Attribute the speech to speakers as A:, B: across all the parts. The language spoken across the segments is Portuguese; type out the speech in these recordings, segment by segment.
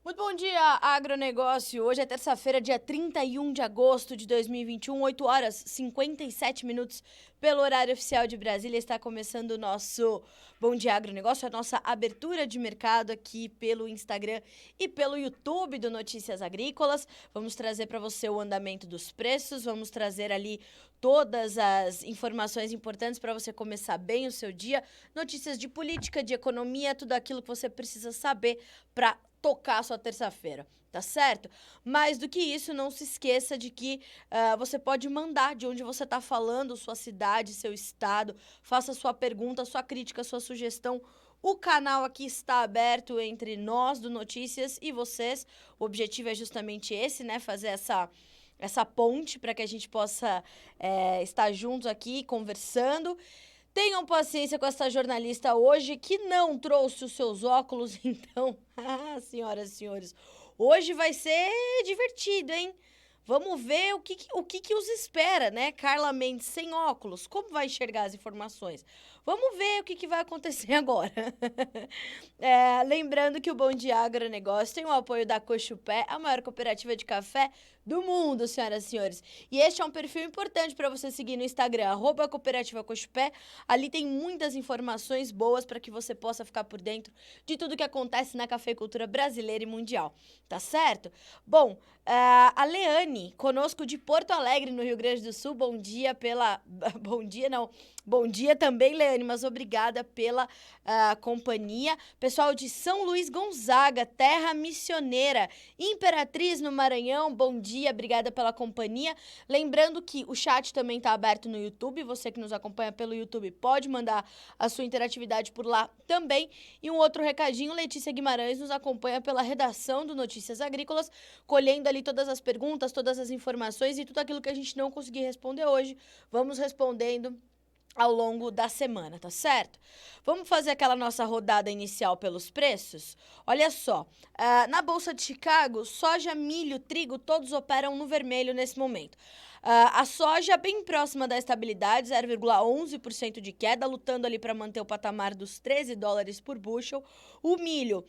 A: Muito bom dia, agronegócio. Hoje é terça-feira, dia 31 de agosto de 2021, 8 horas 57 minutos pelo horário oficial de Brasília. Está começando o nosso Bom Dia Agronegócio, a nossa abertura de mercado aqui pelo Instagram e pelo YouTube do Notícias Agrícolas. Vamos trazer para você o andamento dos preços, vamos trazer ali todas as informações importantes para você começar bem o seu dia, notícias de política, de economia, tudo aquilo que você precisa saber para tocar a sua terça-feira, tá certo? Mais do que isso, não se esqueça de que você pode mandar de onde você está falando, sua cidade, seu estado, faça sua pergunta, sua crítica, sua sugestão. O canal aqui está aberto entre nós do Notícias e vocês. O objetivo é justamente esse, né? Fazer essa ponte para que a gente possa estar juntos aqui conversando. Tenham paciência com essa jornalista hoje que não trouxe os seus óculos, então, senhoras e senhores, hoje vai ser divertido, hein? Vamos ver o que os espera, né? Carla Mendes sem óculos, como vai enxergar as informações? Vamos ver o que vai acontecer agora. Lembrando que o Bom Dia Agronegócio tem o apoio da Cochupé, a maior cooperativa de café do mundo, senhoras e senhores. E este é um perfil importante para você seguir no Instagram, @Cooperativa Cochupé. Ali tem muitas informações boas para que você possa ficar por dentro de tudo que acontece na cafeicultura brasileira e mundial, tá certo? Bom, a Leane, conosco de Porto Alegre, no Rio Grande do Sul, bom dia pela... Bom dia, não. Bom dia também, Leane, mas obrigada pela companhia. Pessoal de São Luís Gonzaga, terra missioneira, Imperatriz no Maranhão, bom dia, obrigada pela companhia. Lembrando que o chat também está aberto no YouTube, você que nos acompanha pelo YouTube pode mandar a sua interatividade por lá também. E um outro recadinho, Letícia Guimarães nos acompanha pela redação do Notícias Agrícolas, colhendo ali todas as perguntas, todas as informações e tudo aquilo que a gente não conseguir responder hoje, vamos respondendo ao longo da semana, tá certo? Vamos fazer aquela nossa rodada inicial pelos preços? Olha só, na Bolsa de Chicago, soja, milho, trigo, todos operam no vermelho nesse momento. A soja bem próxima da estabilidade, 0,11% de queda, lutando ali para manter o patamar dos $13 por bushel. O milho,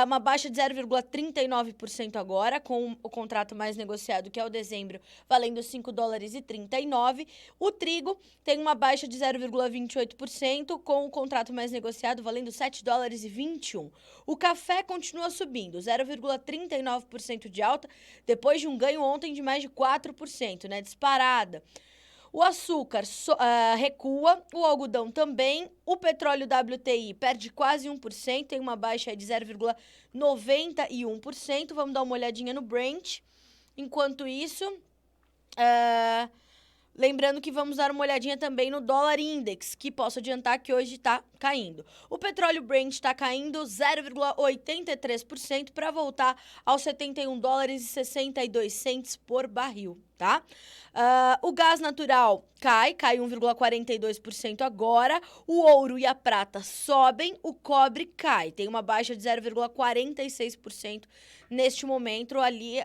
A: uma baixa de 0,39% agora, com o contrato mais negociado, que é o dezembro, valendo $5,39. O trigo tem uma baixa de 0,28%, com o contrato mais negociado, valendo $7,21. O café continua subindo, 0,39% de alta, depois de um ganho ontem de mais de 4%, né? Disparada. O açúcar recua, o algodão também, o petróleo WTI perde quase 1%, tem uma baixa de 0,91%. Vamos dar uma olhadinha no Brent. Enquanto isso, lembrando que vamos dar uma olhadinha também no dólar index, que posso adiantar que hoje está caindo. O petróleo Brent está caindo 0,83% para voltar aos $71,62 por barril, tá? O gás natural cai 1,42% agora. O ouro e a prata sobem, o cobre cai. Tem uma baixa de 0,46% neste momento ali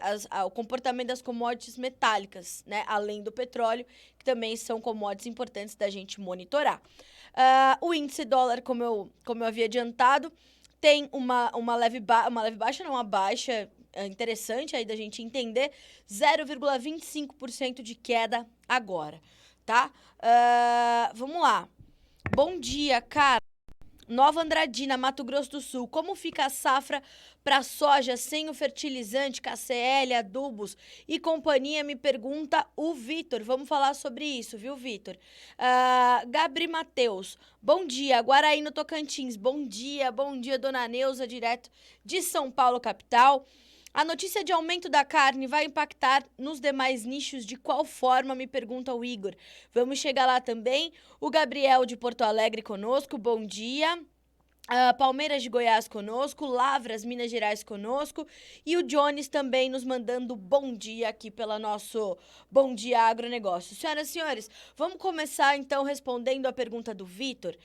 A: o comportamento das commodities metálicas, né? Além do petróleo, que também são commodities importantes da gente monitorar. O índice dólar, como eu havia adiantado, tem uma baixa interessante aí da gente entender, 0,25% de queda agora, tá? Vamos lá. Bom dia, cara. Nova Andradina, Mato Grosso do Sul. Como fica a safra para soja sem o fertilizante, KCL, adubos e companhia? Me pergunta o Vitor. Vamos falar sobre isso, viu, Vitor? Gabri Mateus. Bom dia, Guaraí no Tocantins. Bom dia, dona Neuza, direto de São Paulo, capital. A notícia de aumento da carne vai impactar nos demais nichos de qual forma, me pergunta o Igor. Vamos chegar lá também. O Gabriel de Porto Alegre conosco, bom dia. Palmeiras de Goiás conosco, Lavras, Minas Gerais conosco e o Jones também nos mandando bom dia aqui pela nosso Bom Dia Agronegócio. Senhoras e senhores, vamos começar então respondendo a pergunta do Vitor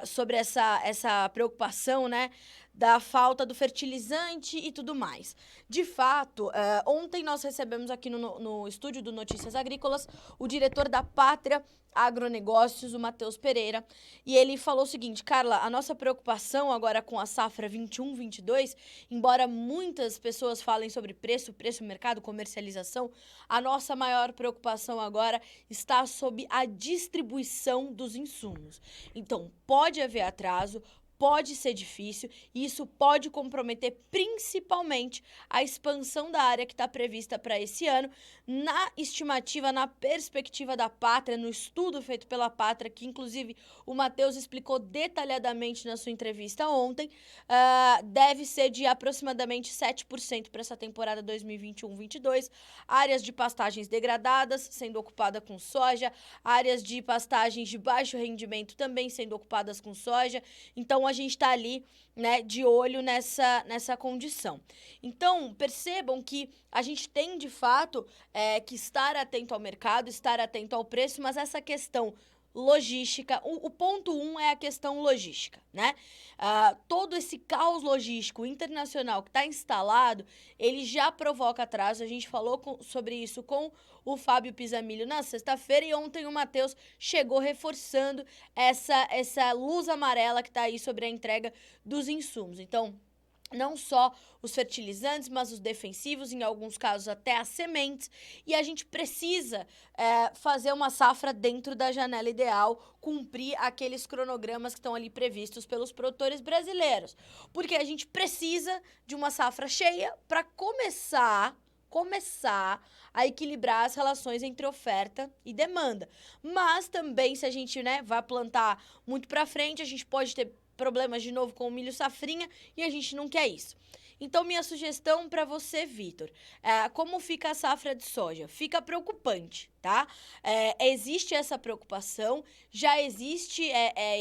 A: sobre essa preocupação, né, da falta do fertilizante e tudo mais. De fato, ontem nós recebemos aqui no estúdio do Notícias Agrícolas o diretor da Pátria Agronegócios, o Matheus Pereira, e ele falou o seguinte: Carla, a nossa preocupação agora com a safra 21-22, embora muitas pessoas falem sobre preço, mercado, comercialização, a nossa maior preocupação agora está sob a distribuição dos insumos. Então, pode haver atraso, pode ser difícil e isso pode comprometer principalmente a expansão da área que está prevista para esse ano, na estimativa, na perspectiva da Pátria, no estudo feito pela Pátria, que inclusive o Matheus explicou detalhadamente na sua entrevista ontem, deve ser de aproximadamente 7% para essa temporada 2021-22, áreas de pastagens degradadas sendo ocupadas com soja, áreas de pastagens de baixo rendimento também sendo ocupadas com soja. Então, a gente está ali, né, de olho nessa condição. Então, percebam que a gente tem, de fato, que estar atento ao mercado, estar atento ao preço, mas essa questão logística, o ponto 1 é a questão logística, né? Todo esse caos logístico internacional que está instalado, ele já provoca atraso. A gente falou sobre isso com o Fábio Pisamilho na sexta-feira, e ontem o Matheus chegou reforçando essa luz amarela que está aí sobre a entrega dos insumos. Então, não só os fertilizantes, mas os defensivos, em alguns casos até as sementes, e a gente precisa fazer uma safra dentro da janela ideal, cumprir aqueles cronogramas que estão ali previstos pelos produtores brasileiros, porque a gente precisa de uma safra cheia para começar a equilibrar as relações entre oferta e demanda. Mas também, se a gente, né, vai plantar muito para frente, a gente pode ter problemas de novo com o milho safrinha e a gente não quer isso. Então, minha sugestão para você, Vitor, como fica a safra de soja? Fica preocupante, tá? Existe essa preocupação, já existe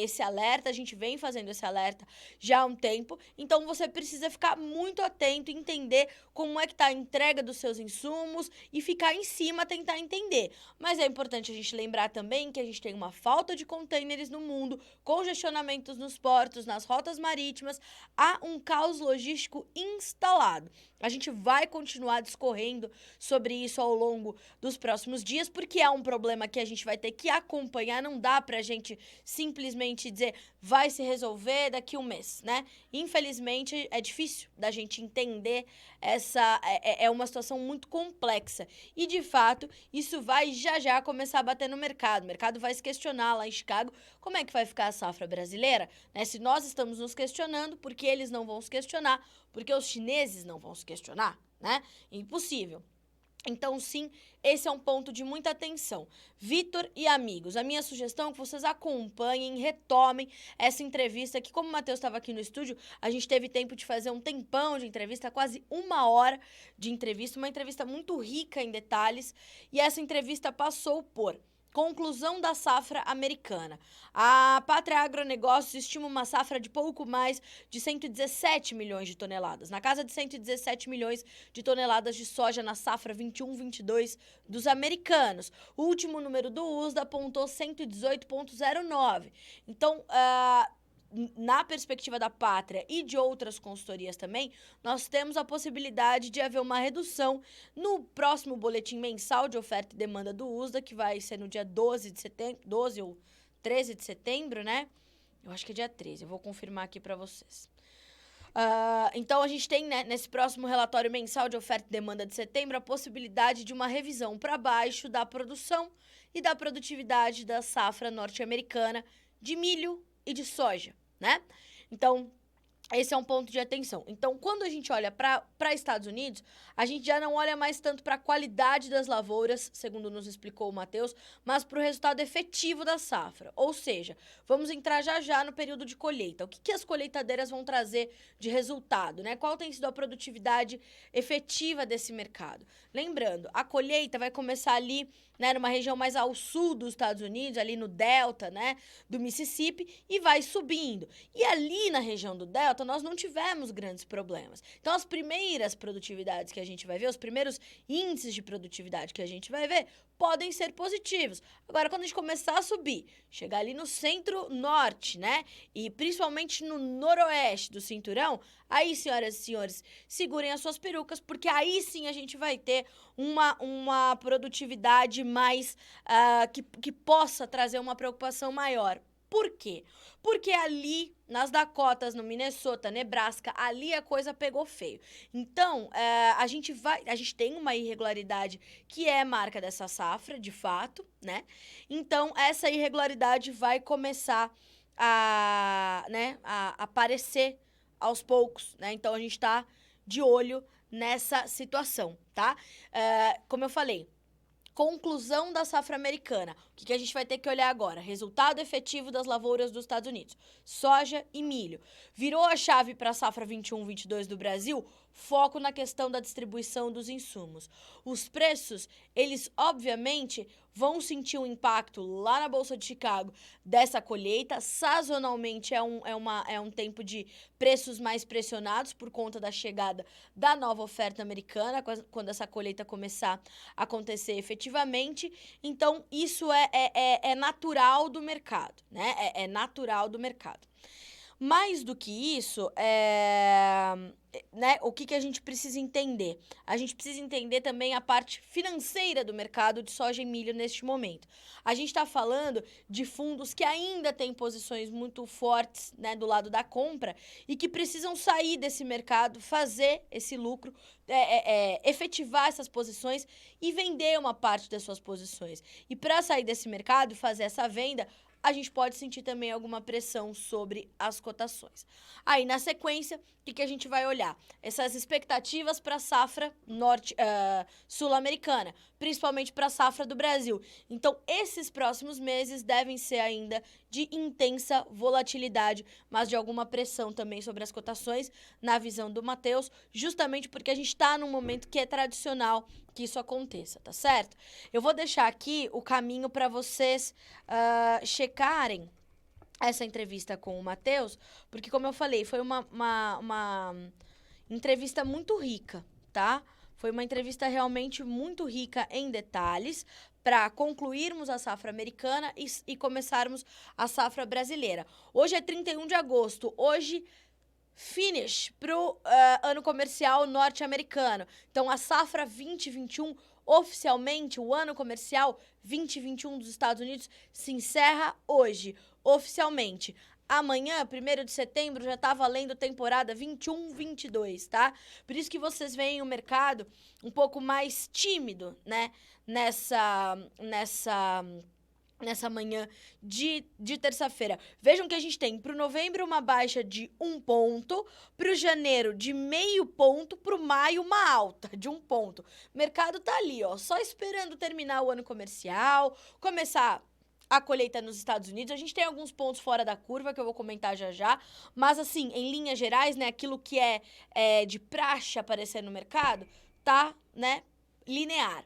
A: esse alerta, a gente vem fazendo esse alerta já há um tempo, então você precisa ficar muito atento e entender como é que tá a entrega dos seus insumos e ficar em cima, tentar entender. Mas é importante a gente lembrar também que a gente tem uma falta de contêineres no mundo, congestionamentos nos portos, nas rotas marítimas, há um caos logístico instalado. A gente vai continuar discorrendo sobre isso ao longo dos próximos dias, porque é um problema que a gente vai ter que acompanhar. Não dá pra gente simplesmente dizer vai se resolver daqui um mês, né? Infelizmente, é difícil da gente entender é uma situação muito complexa. E, de fato, isso vai já começar a bater no mercado. O mercado vai se questionar lá em Chicago como é que vai ficar a safra brasileira, né? Se nós estamos nos questionando, por que eles não vão se questionar? Porque os chineses não vão se questionar, né? Impossível. Então, sim, esse é um ponto de muita atenção. Vitor e amigos, a minha sugestão é que vocês acompanhem, retomem essa entrevista, que como o Matheus estava aqui no estúdio, a gente teve tempo de fazer um tempão de entrevista, quase 1 hora de entrevista, uma entrevista muito rica em detalhes, e essa entrevista passou por conclusão da safra americana. A Pátria Agronegócios estima uma safra de pouco mais de 117 milhões de toneladas, na casa de 117 milhões de toneladas de soja na safra 21-22 dos americanos. O último número do USDA apontou 118,09. Então, na perspectiva da Pátria e de outras consultorias também, nós temos a possibilidade de haver uma redução no próximo boletim mensal de oferta e demanda do USDA, que vai ser no dia 12 de setembro, 12 ou 13 de setembro, né? Eu acho que é dia 13, eu vou confirmar aqui para vocês. Então, a gente tem, né, nesse próximo relatório mensal de oferta e demanda de setembro, a possibilidade de uma revisão para baixo da produção e da produtividade da safra norte-americana de milho e de soja, né? Então, esse é um ponto de atenção. Então, quando a gente olha para Estados Unidos, a gente já não olha mais tanto para a qualidade das lavouras, segundo nos explicou o Matheus, mas para o resultado efetivo da safra. Ou seja, vamos entrar já no período de colheita. O que as colheitadeiras vão trazer de resultado, né? Qual tem sido a produtividade efetiva desse mercado? Lembrando, a colheita vai começar ali, né, numa região mais ao sul dos Estados Unidos, ali no delta, né, do Mississippi, e vai subindo. E ali na região do delta, safra nós não tivemos grandes problemas. Então, as primeiras produtividades que a gente vai ver, os primeiros índices de produtividade que a gente vai ver, podem ser positivos. Agora, quando a gente começar a subir, chegar ali no centro-norte, né? E principalmente no noroeste do cinturão, aí, senhoras e senhores, segurem as suas perucas, porque aí sim a gente vai ter uma produtividade mais que possa trazer uma preocupação maior. Por quê? Porque ali, nas Dakotas, no Minnesota, Nebraska, ali a coisa pegou feio. Então, a gente tem uma irregularidade que é marca dessa safra, de fato, né? Então, essa irregularidade vai começar a aparecer aos poucos, né? Então, a gente tá de olho nessa situação, tá? Como eu falei, conclusão da safra americana. O que a gente vai ter que olhar agora? Resultado efetivo das lavouras dos Estados Unidos. Soja e milho. Virou a chave para a safra 21-22 do Brasil? Foco na questão da distribuição dos insumos. Os preços, eles obviamente vão sentir um impacto lá na Bolsa de Chicago dessa colheita. Sazonalmente é um tempo de preços mais pressionados por conta da chegada da nova oferta americana, quando essa colheita começar a acontecer efetivamente. Então, isso é natural do mercado, né? É natural do mercado. Mais do que isso, o que a gente precisa entender? A gente precisa entender também a parte financeira do mercado de soja e milho neste momento. A gente está falando de fundos que ainda têm posições muito fortes, né, do lado da compra e que precisam sair desse mercado, fazer esse lucro, efetivar essas posições e vender uma parte das suas posições. E para sair desse mercado e fazer essa venda, a gente pode sentir também alguma pressão sobre as cotações. Aí, na sequência, o que a gente vai olhar? Essas expectativas para a safra sul-americana, principalmente para a safra do Brasil. Então, esses próximos meses devem ser ainda de intensa volatilidade, mas de alguma pressão também sobre as cotações, na visão do Matheus, justamente porque a gente está num momento que é tradicional que isso aconteça, tá certo? Eu vou deixar aqui o caminho para vocês checarem essa entrevista com o Matheus, porque, como eu falei, foi uma entrevista muito rica, tá? Foi uma entrevista realmente muito rica em detalhes para concluirmos a safra americana e começarmos a safra brasileira. Hoje é 31 de agosto, hoje finish para o ano comercial norte-americano. Então, a safra 2021, oficialmente, o ano comercial 2021 dos Estados Unidos se encerra hoje, oficialmente. Amanhã, 1º de setembro, já tá valendo temporada 21-22, tá? Por isso que vocês veem o mercado um pouco mais tímido, né? Nessa manhã de terça-feira. Vejam que a gente tem para o novembro uma baixa de 1 ponto, para o janeiro de meio ponto, para o maio uma alta de 1 ponto. O mercado tá ali, ó, só esperando terminar o ano comercial, começar a colheita nos Estados Unidos. A gente tem alguns pontos fora da curva que eu vou comentar já já, mas assim, em linhas gerais, né, aquilo que é de praxe aparecer no mercado, tá, né, linear.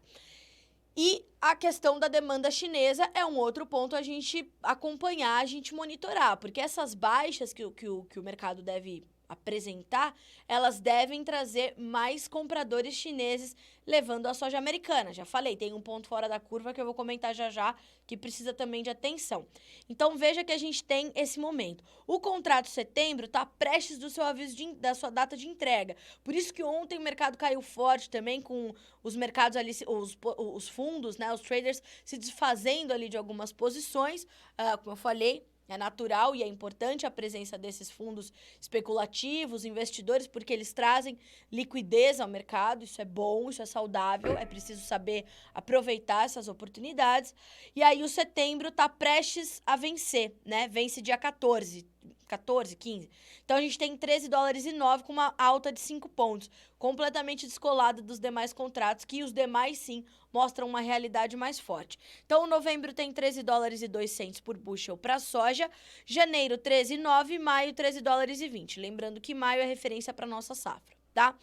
A: E a questão da demanda chinesa é um outro ponto a gente acompanhar, a gente monitorar, porque essas baixas que o mercado deve apresentar, elas devem trazer mais compradores chineses levando a soja americana. Já falei, tem um ponto fora da curva que eu vou comentar já já, que precisa também de atenção. Então, veja que a gente tem esse momento. O contrato setembro está prestes do seu aviso da sua data de entrega. Por isso que ontem o mercado caiu forte também, com os mercados ali, os fundos, né, os traders se desfazendo ali de algumas posições, como eu falei. É natural e é importante a presença desses fundos especulativos, investidores, porque eles trazem liquidez ao mercado. Isso é bom, isso é saudável, é preciso saber aproveitar essas oportunidades. E aí o setembro está prestes a vencer, né? Vence dia 14, 15. Então, a gente tem $13,09 com uma alta de 5 pontos, completamente descolada dos demais contratos, que os demais, sim, mostram uma realidade mais forte. Então, novembro tem $13,02 por bushel para soja, janeiro $13,09, maio $13,20. Lembrando que maio é referência para nossa safra, tá?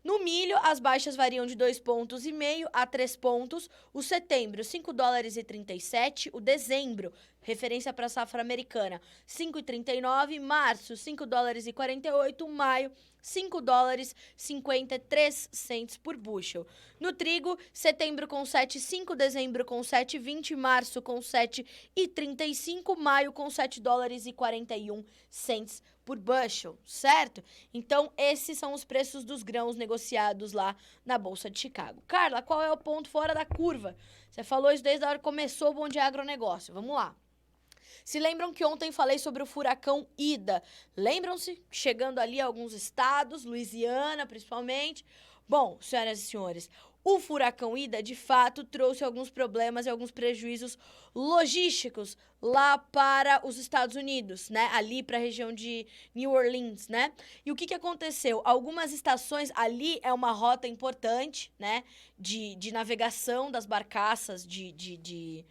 A: No milho, as baixas variam de 2,5 pontos a 3 pontos. O setembro, $5,37. O dezembro, referência para a safra americana, 5,39, março, 5 dólares e 48, maio, 5 dólares 53 cents por bushel. No trigo, setembro com 7,5, dezembro com 7,20, março com 7,35, maio com 7 dólares e 41 cents por bushel, certo? Então, esses são os preços dos grãos negociados lá na Bolsa de Chicago. Carla, qual é o ponto fora da curva? Você falou isso desde a hora que começou o Bom Dia Agronegócio. Vamos lá. Se lembram que ontem falei sobre o furacão Ida? Lembram-se? Chegando ali a alguns estados, Louisiana principalmente. Bom, senhoras e senhores, o furacão Ida, de fato, trouxe alguns problemas e alguns prejuízos logísticos lá para os Estados Unidos, né? Ali para a região de New Orleans, né? E o que aconteceu? Algumas estações, ali é uma rota importante, né? De navegação das barcaças de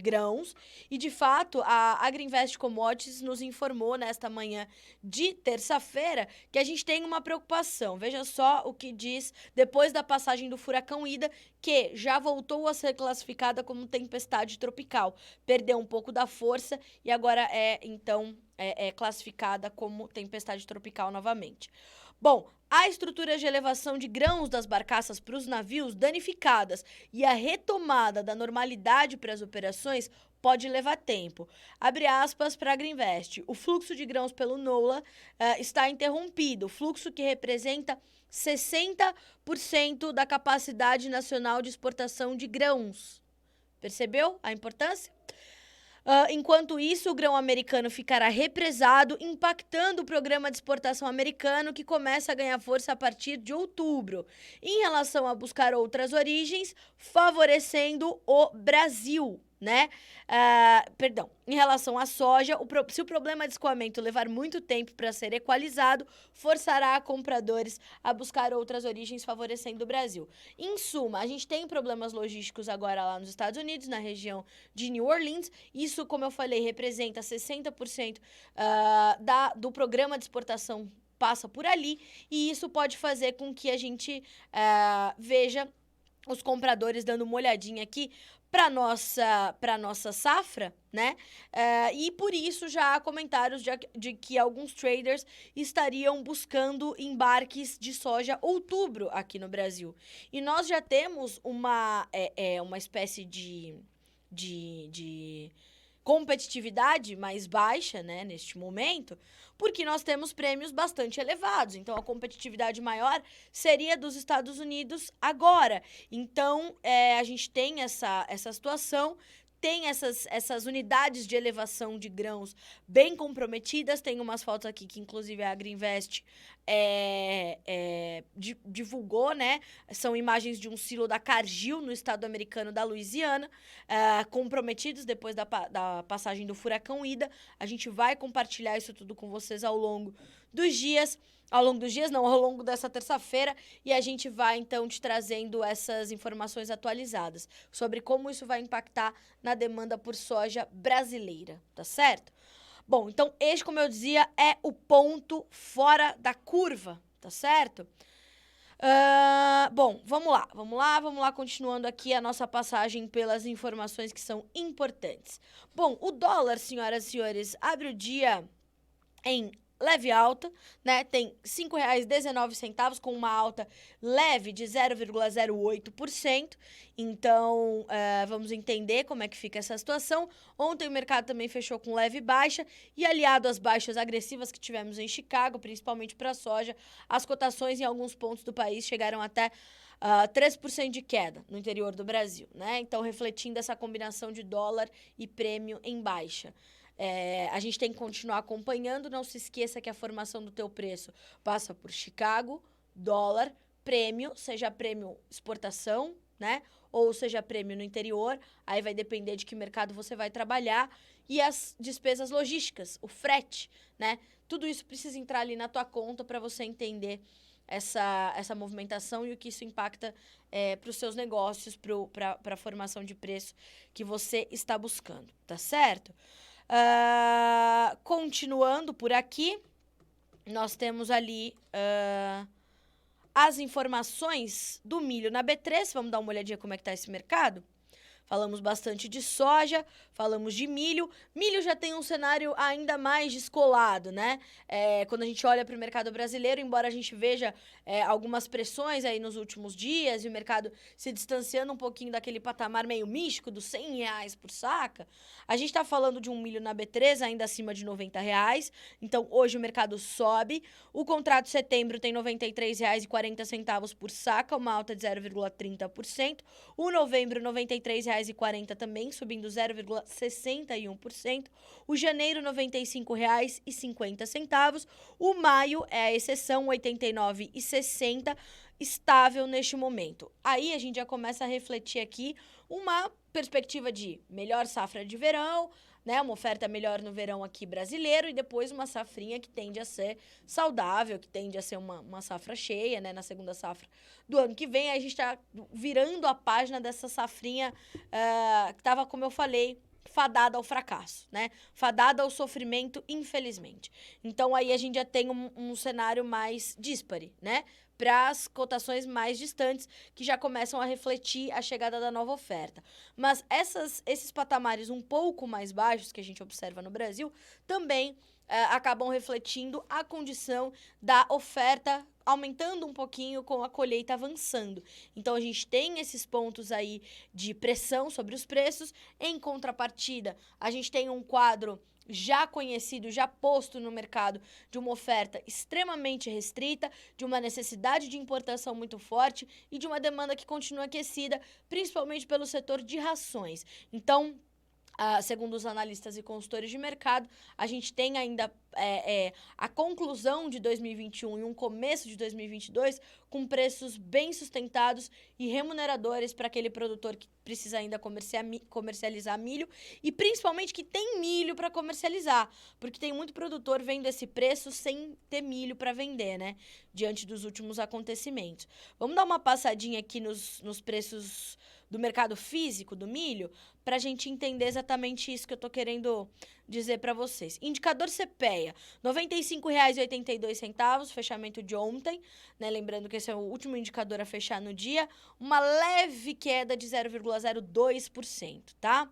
A: grãos. E, de fato, a Agriinvest Commodities nos informou nesta manhã de terça-feira que a gente tem uma preocupação. Veja só o que diz depois da passagem do furacão Ida, que já voltou a ser classificada como tempestade tropical. Perdeu um pouco da força e agora então, classificada como tempestade tropical novamente. Bom, a estrutura de elevação de grãos das barcaças para os navios danificadas e a retomada da normalidade para as operações pode levar tempo. Abre aspas para a Agriinvest. O fluxo de grãos pelo NOLA está interrompido, fluxo que representa 60% da capacidade nacional de exportação de grãos. Percebeu a importância? Enquanto isso, o grão americano ficará represado, impactando o programa de exportação americano, que começa a ganhar força a partir de outubro, em relação a buscar outras origens, favorecendo o Brasil, né? Em relação à soja, se o problema de escoamento levar muito tempo para ser equalizado, forçará compradores a buscar outras origens, favorecendo o Brasil. Em suma, a gente tem problemas logísticos agora lá nos Estados Unidos, na região de New Orleans. Isso, como eu falei, representa 60% do programa de exportação passa por ali, e isso pode fazer com que a gente veja os compradores dando uma olhadinha aqui para nossa safra, né? E por isso já há comentários de que alguns traders estariam buscando embarques de soja outubro aqui no Brasil. E nós já temos uma espécie de competitividade mais baixa, né, neste momento, porque nós temos prêmios bastante elevados. Então, a competitividade maior seria dos Estados Unidos agora. Então, a gente tem essa situação, tem essas unidades de elevação de grãos bem comprometidas. Tem umas fotos aqui que, inclusive, a Agriinvest divulgou, né? São imagens de um silo da Cargill, no estado americano da Louisiana, comprometidos depois da passagem do furacão Ida. A gente vai compartilhar isso tudo com vocês ao longo dos dias. Ao longo dessa terça-feira, e a gente vai, então, te trazendo essas informações atualizadas sobre como isso vai impactar na demanda por soja brasileira, tá certo? Bom, então, este, como eu dizia, é o ponto fora da curva, tá certo? Bom, vamos lá, continuando aqui a nossa passagem pelas informações que são importantes. Bom, o dólar, senhoras e senhores, abre o dia em leve alta, né? Tem R$ 5,19, com uma alta leve de 0,08%. Então, vamos entender como é que fica essa situação. Ontem o mercado também fechou com leve baixa e, aliado às baixas agressivas que tivemos em Chicago, principalmente para a soja, as cotações em alguns pontos do país chegaram até 3% de queda no interior do Brasil, né? Então, refletindo essa combinação de dólar e prêmio em baixa. A gente tem que continuar acompanhando. Não se esqueça que a formação do teu preço passa por Chicago, dólar, prêmio, seja prêmio exportação, né? Ou seja prêmio no interior. Aí vai depender de que mercado você vai trabalhar. E as despesas logísticas, o frete, né? Tudo isso precisa entrar ali na tua conta para você entender essa movimentação e o que isso impacta para os seus negócios, para a formação de preço que você está buscando, tá certo? Continuando por aqui, nós temos ali as informações do milho na B3. Vamos dar uma olhadinha como é que está esse mercado? falamos bastante de soja, falamos de milho. Milho já tem um cenário ainda mais descolado, né? Quando a gente olha para o mercado brasileiro, embora a gente veja algumas pressões aí nos últimos dias e o mercado se distanciando um pouquinho daquele patamar meio místico dos R$ 100 por saca, a gente está falando de um milho na B3 ainda acima de R$ 90. Então, hoje o mercado sobe. O contrato de setembro tem R$ 93,40 por saca, uma alta de 0,30%. O novembro, R$ 93,40 também, subindo 0,61%. O janeiro, R$ 95,50. O maio é a exceção, R$ 89,60, estável neste momento. Aí a gente já começa a refletir aqui uma perspectiva de melhor safra de verão, né, uma oferta melhor no verão aqui brasileiro e depois uma safrinha que tende a ser saudável, que tende a ser uma safra cheia, né, na segunda safra do ano que vem. Aí a gente está virando a página dessa safrinha que estava, como eu falei, fadada ao fracasso, né? Fadada ao sofrimento, infelizmente. Então aí a gente já tem um cenário mais díspare, né? Para as cotações mais distantes, que já começam a refletir a chegada da nova oferta. Mas esses patamares um pouco mais baixos que a gente observa no Brasil também acabam refletindo a condição da oferta aumentando um pouquinho com a colheita avançando. Então, a gente tem esses pontos aí de pressão sobre os preços. Em contrapartida, a gente tem um quadro já conhecido, já posto no mercado, de uma oferta extremamente restrita, de uma necessidade de importação muito forte e de uma demanda que continua aquecida, principalmente pelo setor de rações. Então, segundo os analistas e consultores de mercado, a gente tem ainda a conclusão de 2021 e um começo de 2022 com preços bem sustentados e remuneradores para aquele produtor que precisa ainda comercializar milho e principalmente que tem milho para comercializar, porque tem muito produtor vendo esse preço sem ter milho para vender, né? Diante dos últimos acontecimentos. Vamos dar uma passadinha aqui nos preços do mercado físico do milho, para a gente entender exatamente isso que eu estou querendo dizer para vocês. Indicador CPEA, R$ 95,82, fechamento de ontem, né? Lembrando que esse é o último indicador a fechar no dia, uma leve queda de 0,02%, tá?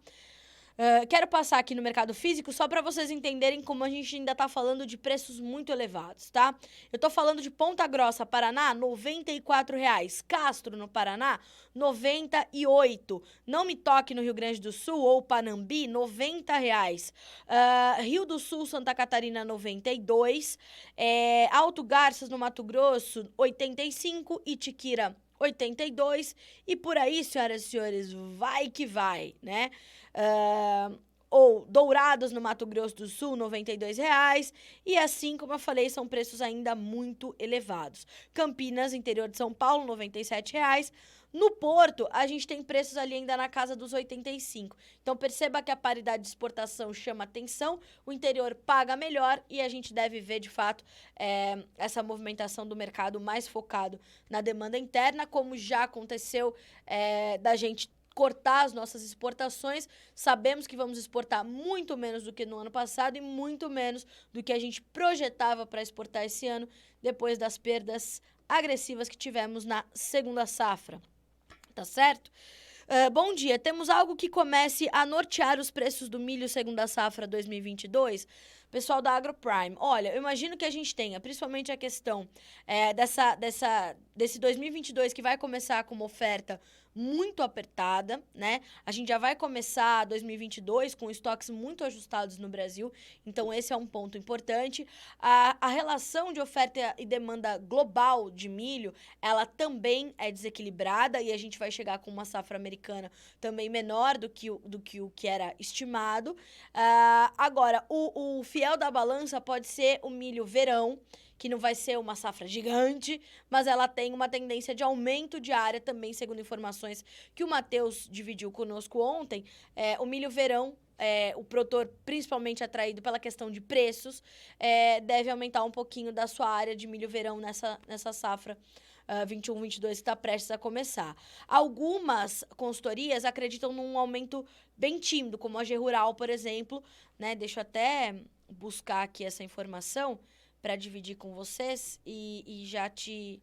A: Quero passar aqui no mercado físico só para vocês entenderem como a gente ainda está falando de preços muito elevados, tá? Eu estou falando de Ponta Grossa, Paraná, R$ 94,00. Castro, no Paraná, R$ 98,00. Não Me Toque, no Rio Grande do Sul, ou Panambi, R$ 90,00. Rio do Sul, Santa Catarina, R$ 92,00. Alto Garças, no Mato Grosso, R$ 85,00. Itiquira, 82, e por aí, senhoras e senhores, vai que vai, né? Ou Dourados, no Mato Grosso do Sul, R$ 92,00, e assim, como eu falei, são preços ainda muito elevados. Campinas, interior de São Paulo, R$ 97,00. No Porto, a gente tem preços ali ainda na casa dos 85. Então, perceba que a paridade de exportação chama atenção, o interior paga melhor e a gente deve ver, de fato, essa movimentação do mercado mais focado na demanda interna, como já aconteceu da gente cortar as nossas exportações. Sabemos que vamos exportar muito menos do que no ano passado e muito menos do que a gente projetava para exportar esse ano, depois das perdas agressivas que tivemos na segunda safra. Tá certo? Bom dia. Temos algo que comece a nortear os preços do milho segunda safra 2022? Pessoal da AgroPrime, olha, eu imagino que a gente tenha, principalmente a questão desse 2022 que vai começar com uma oferta muito apertada, né? A gente já vai começar 2022 com estoques muito ajustados no Brasil, então esse é um ponto importante. A relação de oferta e demanda global de milho, ela também é desequilibrada e a gente vai chegar com uma safra americana também menor do que o que era estimado. Agora, o fiel da balança pode ser o milho verão, que não vai ser uma safra gigante, mas ela tem uma tendência de aumento de área também, segundo informações que o Matheus dividiu conosco ontem. O milho verão, o produtor, principalmente atraído pela questão de preços, deve aumentar um pouquinho da sua área de milho verão nessa safra 21, 22 que está prestes a começar. Algumas consultorias acreditam num aumento bem tímido, como a G Rural, por exemplo, né? Deixa eu até buscar aqui essa informação para dividir com vocês e já te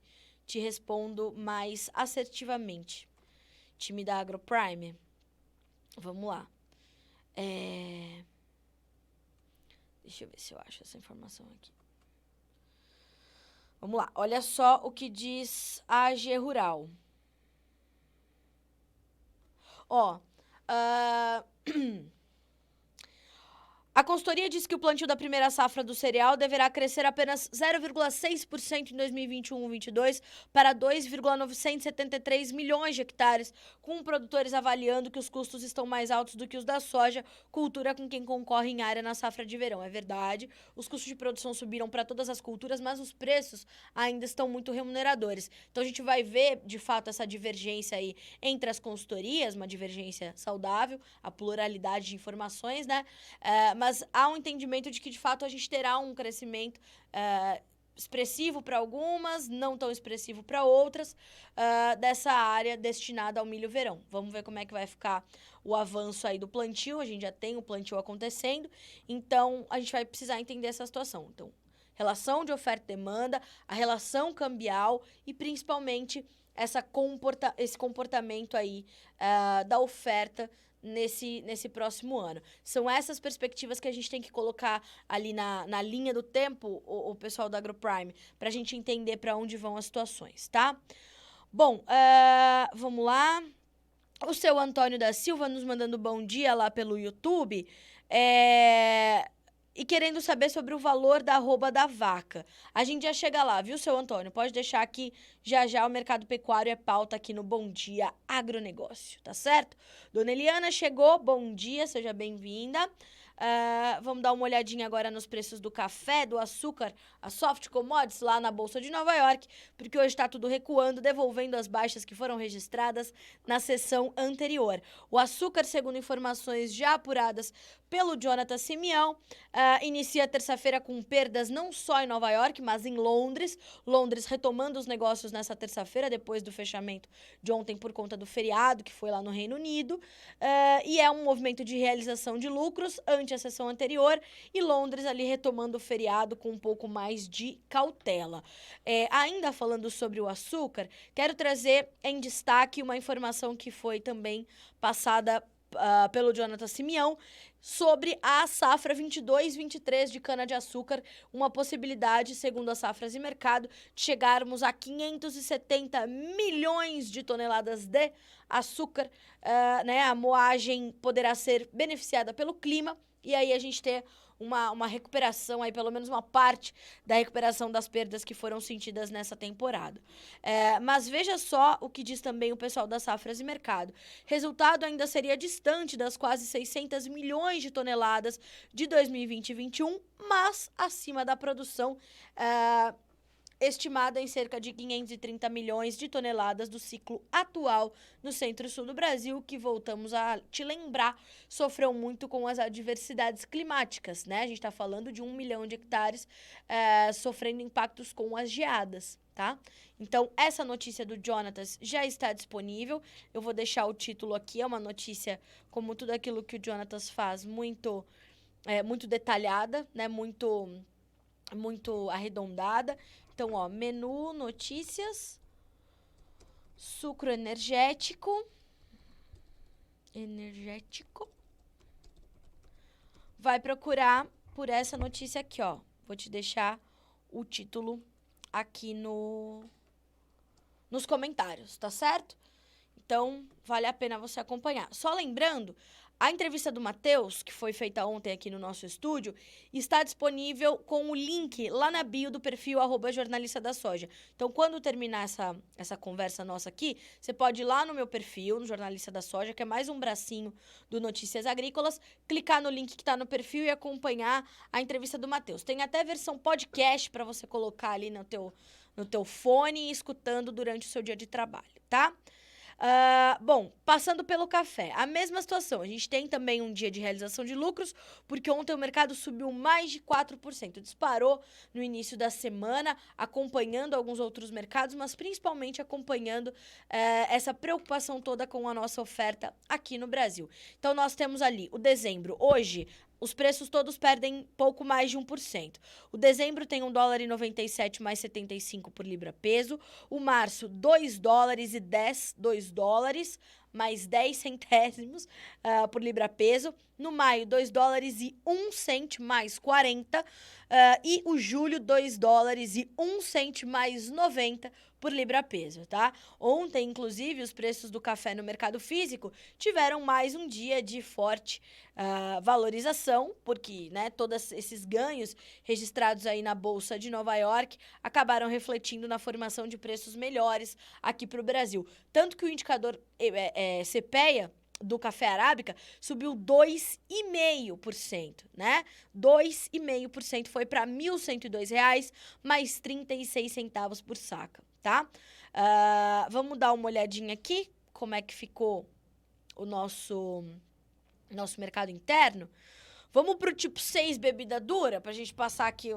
A: respondo mais assertivamente. Time da AgroPrime. Vamos lá. Deixa eu ver se eu acho essa informação aqui. Vamos lá. Olha só o que diz a AG Rural. Ó, a consultoria diz que o plantio da primeira safra do cereal deverá crescer apenas 0,6% em 2021-22 para 2,973 milhões de hectares, com produtores avaliando que os custos estão mais altos do que os da soja, cultura com quem concorre em área na safra de verão. É verdade, os custos de produção subiram para todas as culturas, mas os preços ainda estão muito remuneradores. Então a gente vai ver, de fato, essa divergência aí entre as consultorias, uma divergência saudável, a pluralidade de informações, né? Mas há um entendimento de que, de fato, a gente terá um crescimento expressivo para algumas, não tão expressivo para outras, dessa área destinada ao milho verão. Vamos ver como é que vai ficar o avanço aí do plantio. A gente já tem o plantio acontecendo, então a gente vai precisar entender essa situação. Então, relação de oferta e demanda, a relação cambial e, principalmente, esse comportamento aí da oferta nesse próximo ano. São essas perspectivas que a gente tem que colocar ali na linha do tempo, o pessoal da AgroPrime, para a gente entender para onde vão as situações, tá? Bom, vamos lá. O seu Antônio da Silva nos mandando bom dia lá pelo YouTube. E querendo saber sobre o valor da arroba da vaca. A gente já chega lá, viu, seu Antônio? Pode deixar aqui, já o mercado pecuário é pauta aqui no Bom Dia Agronegócio, tá certo? Dona Eliana chegou, bom dia, seja bem-vinda. Vamos dar uma olhadinha agora nos preços do café, do açúcar, a soft commodities lá na Bolsa de Nova York, porque hoje está tudo recuando, devolvendo as baixas que foram registradas na sessão anterior. O açúcar, segundo informações já apuradas pelo Jonathan Simeão, inicia a terça-feira com perdas não só em Nova York, mas em Londres. Londres retomando os negócios nessa terça-feira, depois do fechamento de ontem por conta do feriado, que foi lá no Reino Unido. E é um movimento de realização de lucros ante a sessão anterior, e Londres ali retomando o feriado com um pouco mais de cautela. Ainda falando sobre o açúcar, quero trazer em destaque uma informação que foi também passada pelo Jonathan Simeão, sobre a safra 22-23 de cana-de-açúcar, uma possibilidade, segundo as safras e mercado, de chegarmos a 570 milhões de toneladas de açúcar, né? A moagem poderá ser beneficiada pelo clima, e aí a gente ter uma recuperação aí, pelo menos uma parte da recuperação das perdas que foram sentidas nessa temporada. Mas veja só o que diz também o pessoal das safras e mercado. Resultado ainda seria distante das quase 600 milhões de toneladas de 2020 e 2021, mas acima da produção estimada em cerca de 530 milhões de toneladas do ciclo atual no centro-sul do Brasil, que, voltamos a te lembrar, sofreu muito com as adversidades climáticas, né? A gente está falando de 1 milhão de hectares sofrendo impactos com as geadas, tá? Então, essa notícia do Jonatas já está disponível. Eu vou deixar o título aqui, é uma notícia, como tudo aquilo que o Jonatas faz, muito detalhada, né? Muito arredondada. Então, ó, menu, notícias, sucro energético. Vai procurar por essa notícia aqui, ó. Vou te deixar o título aqui nos comentários, tá certo? Então, vale a pena você acompanhar. Só lembrando, a entrevista do Matheus, que foi feita ontem aqui no nosso estúdio, está disponível com o link lá na bio do perfil @jornalista da soja. Então, quando terminar essa conversa nossa aqui, você pode ir lá no meu perfil, no Jornalista da Soja, que é mais um bracinho do Notícias Agrícolas, clicar no link que está no perfil e acompanhar a entrevista do Matheus. Tem até versão podcast para você colocar ali no teu fone e escutando durante o seu dia de trabalho, tá? Bom, passando pelo café, a mesma situação. A gente tem também um dia de realização de lucros, porque ontem o mercado subiu mais de 4%. Disparou no início da semana, acompanhando alguns outros mercados, mas principalmente acompanhando essa preocupação toda com a nossa oferta aqui no Brasil. Então, nós temos ali o dezembro. Hoje, os preços todos perdem pouco mais de 1%. O dezembro tem $1,97 mais 75 por libra peso. O março, $2,10, $2 mais 10 centésimos por libra-peso. No maio, 2 dólares e 1 cent mais 40. E o julho, 2 dólares e 1 cent mais 90 por libra-peso, tá? Ontem, inclusive, os preços do café no mercado físico tiveram mais um dia de forte valorização, porque, né, todos esses ganhos registrados aí na Bolsa de Nova York acabaram refletindo na formação de preços melhores aqui para o Brasil. Tanto que o indicador CPEA do café arábica subiu 2,5%, né? 2,5% foi para R$ 1.102, mais 36 centavos por saca, tá? Vamos dar uma olhadinha aqui, como é que ficou o nosso mercado interno. Vamos pro tipo 6 bebida dura, pra gente passar aqui.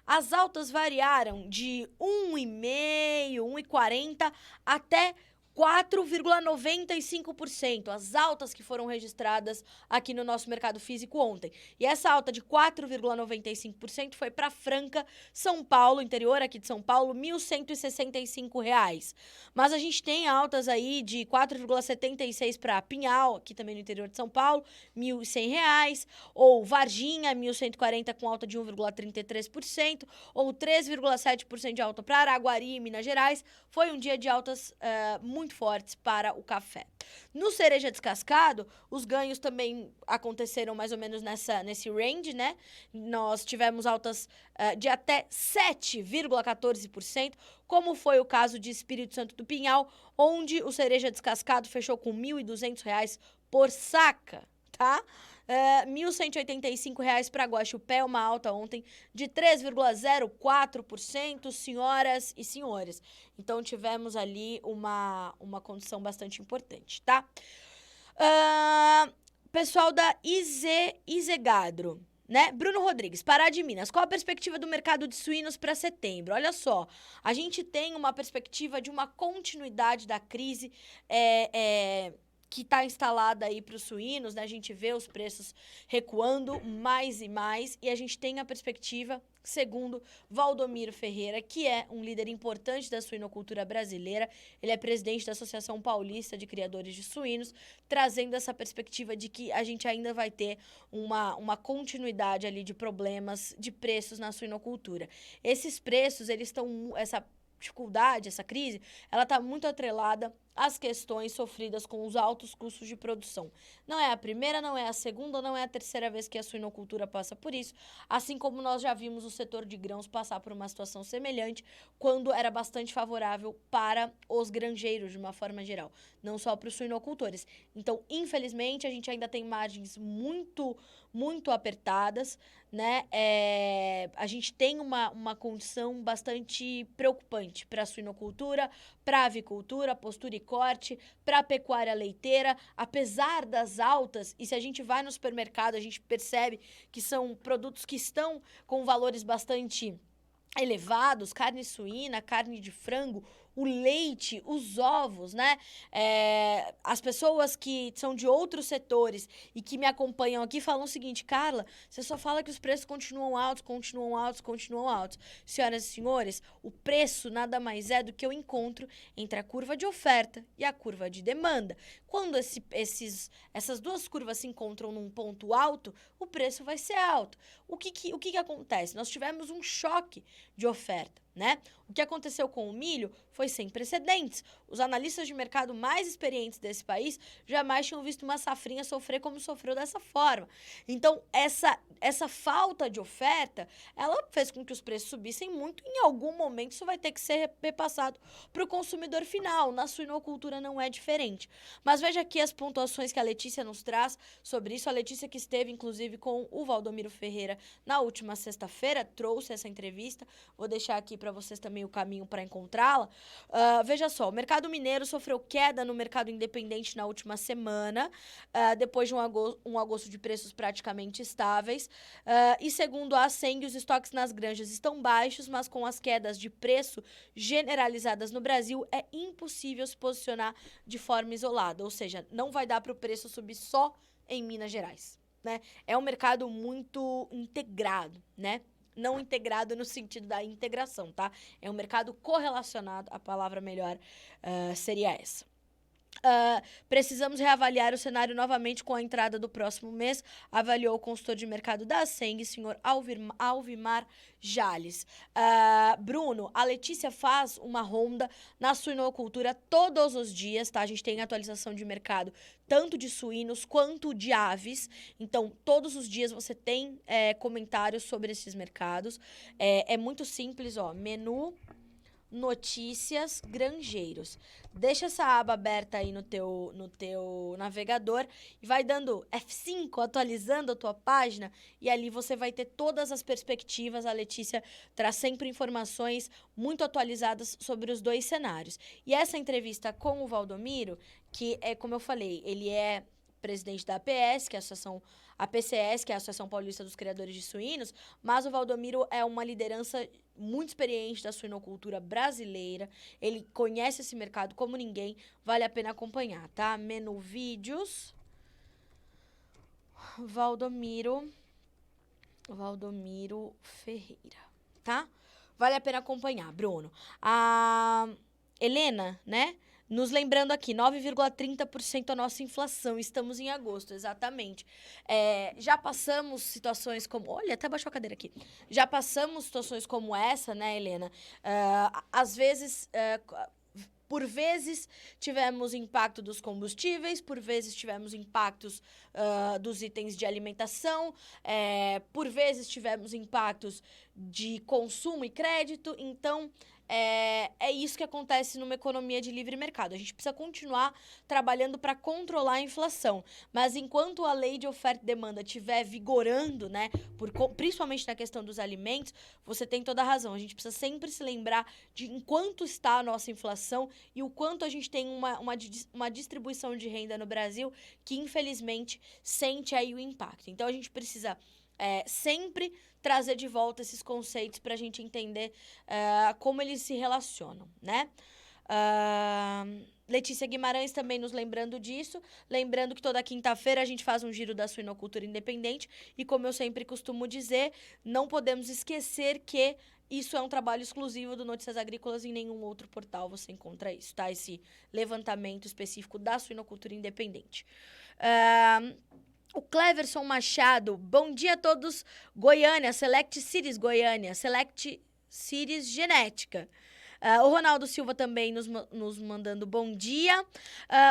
A: As altas variaram de 1,5%, 1,40% até 4,95%, as altas que foram registradas aqui no nosso mercado físico ontem. E essa alta de 4,95% foi para Franca, São Paulo, interior aqui de São Paulo, R$ 1.165. Mas a gente tem altas aí de 4,76% para Pinhal, aqui também no interior de São Paulo, R$ 1.100, ou Varginha, 1.140 com alta de 1,33%, ou 3,7% de alta para Araguari, Minas Gerais. Foi um dia de altas muito fortes para o café. No cereja descascado, os ganhos também aconteceram mais ou menos nesse range, né? Nós tivemos altas de até 7,14%, como foi o caso de Espírito Santo do Pinhal, onde o cereja descascado fechou com R$ 1.200 por saca, tá? R$ 1.185 para Guaxupé, uma alta ontem de 3,04%, senhoras e senhores. Então, tivemos ali uma condição bastante importante, tá? Pessoal da Izegadro, né? Bruno Rodrigues, Pará de Minas. Qual a perspectiva do mercado de suínos para setembro? Olha só, a gente tem uma perspectiva de uma continuidade da crise que está instalada aí para os suínos, né? A gente vê os preços recuando mais e mais, e a gente tem a perspectiva, segundo Valdomiro Ferreira, que é um líder importante da suinocultura brasileira, ele é presidente da Associação Paulista de Criadores de Suínos, trazendo essa perspectiva de que a gente ainda vai ter uma continuidade ali de problemas de preços na suinocultura. Esses preços, eles estão, essa dificuldade, essa crise, ela está muito atrelada às questões sofridas com os altos custos de produção. Não é a primeira, não é a segunda, não é a terceira vez que a suinocultura passa por isso, assim como nós já vimos o setor de grãos passar por uma situação semelhante quando era bastante favorável para os granjeiros, de uma forma geral, não só para os suinocultores. Então, infelizmente, a gente ainda tem margens muito apertadas, né? A gente tem uma condição bastante preocupante para a suinocultura, para a avicultura, postura e corte, para a pecuária leiteira, apesar das altas, e se a gente vai no supermercado, a gente percebe que são produtos que estão com valores bastante elevados, carne suína, carne de frango, o leite, os ovos, né? As pessoas que são de outros setores e que me acompanham aqui falam o seguinte: Carla, você só fala que os preços continuam altos, continuam altos, continuam altos. Senhoras e senhores, o preço nada mais é do que o encontro entre a curva de oferta e a curva de demanda. Quando essas duas curvas se encontram num ponto alto, o preço vai ser alto. O que acontece? Nós tivemos um choque de oferta, né? O que aconteceu com o milho foi sem precedentes. Os analistas de mercado mais experientes desse país jamais tinham visto uma safrinha sofrer como sofreu dessa forma. Então, essa falta de oferta, ela fez com que os preços subissem muito e em algum momento isso vai ter que ser repassado para o consumidor final. Na suinocultura não é diferente. Mas veja aqui as pontuações que a Letícia nos traz sobre isso. A Letícia, que esteve, inclusive, com o Valdomiro Ferreira na última sexta-feira, trouxe essa entrevista. Vou deixar aqui para vocês também o caminho para encontrá-la. Veja só, o mercado mineiro sofreu queda no mercado independente na última semana, depois de um agosto de preços praticamente estáveis. E segundo a Asceng, os estoques nas granjas estão baixos, mas com as quedas de preço generalizadas no Brasil, é impossível se posicionar de forma isolada. Ou seja, não vai dar para o preço subir só em Minas Gerais, né? É um mercado muito integrado, né? Não integrado no sentido da integração, tá? É um mercado correlacionado, a palavra melhor seria essa. Precisamos reavaliar o cenário novamente com a entrada do próximo mês, avaliou o consultor de mercado da Asceng, senhor Alvimar Jales. Bruno, a Letícia faz uma ronda na suinocultura todos os dias, tá? A gente tem atualização de mercado tanto de suínos quanto de aves. Então, todos os dias você tem comentários sobre esses mercados. É muito simples, ó, menu... Notícias Granjeiros. Deixa essa aba aberta aí no teu navegador e vai dando F5, atualizando a tua página, e ali você vai ter todas as perspectivas. A Letícia traz sempre informações muito atualizadas sobre os dois cenários. E essa entrevista com o Valdomiro, que é, como eu falei, ele é presidente da APS, que é a PCS, que é a Associação Paulista dos Criadores de Suínos, mas o Valdomiro é uma liderança muito experiente da suinocultura brasileira. Ele conhece esse mercado como ninguém, vale a pena acompanhar, tá? Menu vídeos. Valdomiro Ferreira, tá? Vale a pena acompanhar, Bruno. A Helena, né? Nos lembrando aqui, 9,30% a nossa inflação. Estamos em agosto, exatamente. Já passamos situações como... Olha, até baixou a cadeira aqui. Já passamos situações como essa, né, Helena? Às vezes... Por vezes tivemos impacto dos combustíveis, por vezes tivemos impactos dos itens de alimentação, por vezes tivemos impactos de consumo e crédito. Então, é isso que acontece numa economia de livre mercado. A gente precisa continuar trabalhando para controlar a inflação. Mas enquanto a lei de oferta e demanda estiver vigorando, né, principalmente na questão dos alimentos, você tem toda a razão. A gente precisa sempre se lembrar de enquanto está a nossa inflação e o quanto a gente tem uma distribuição de renda no Brasil que, infelizmente, sente aí o impacto. Então, a gente precisa sempre trazer de volta esses conceitos para a gente entender como eles se relacionam, né? Letícia Guimarães também nos lembrando disso, lembrando que toda quinta-feira a gente faz um giro da suinocultura independente e, como eu sempre costumo dizer, não podemos esquecer que isso é um trabalho exclusivo do Notícias Agrícolas, em nenhum outro portal você encontra isso, tá? Esse levantamento específico da suinocultura independente. O Cleverson Machado, bom dia a todos, Goiânia, Select Series Goiânia, Select Series Genética. O Ronaldo Silva também nos mandando bom dia.